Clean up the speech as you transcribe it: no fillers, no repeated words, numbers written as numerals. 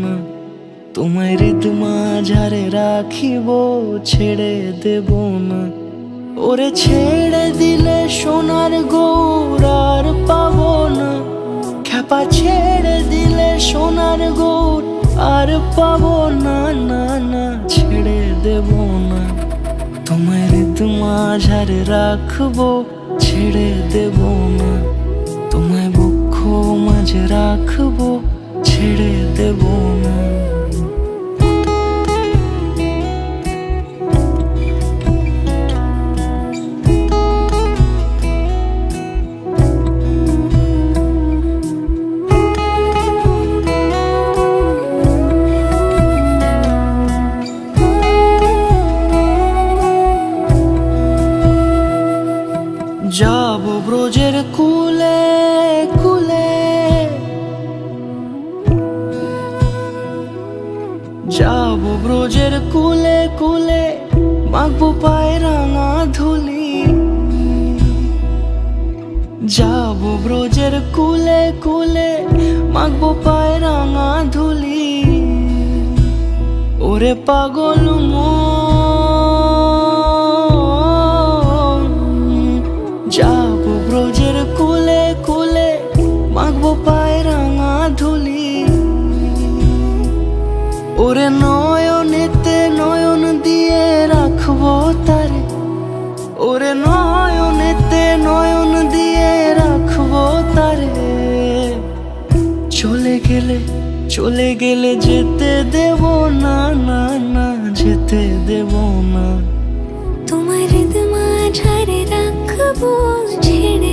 না। তোমায় হৃদ মাঝারে রাখিব, ছেড়ে দেব না। ওরে ছেড়ে দিলে সোনার গৌর আর পাবো না। খ্যাপা ছেড়ে দিলে সোনার গৌর আর পাবো না, না না ছেড়ে দেব না। তোমায় হৃদ মাঝারে রাখবো, ছেড়ে দেব না। তোমায় বক্ষ মাঝে রাখবো, ছেড়ে দেব না। যাব ব্রজের কুলে কুলে, যাব ব্রজের কুলে কুলে, মাখবো পায়ে রাঙা ধুলি। যাব ব্রজের কুলে কুলে, মাখবো পায়ে রাঙা ধুলি। ওরে পাগল যাব ব্রজের কুলে কুলে, মাখবো পায়ে রাঙা ধুলি। ওরে নয়নেতে নয়ন দিয়ে রাখবো তারে, ওরে নয়নেতে নয়ন দিয়ে রাখবো তারে। চলে গেলে যেতে দেব না, না না যেতে দেব না। তোমার হৃদ মাঝারে রাখবো, ছেড়ে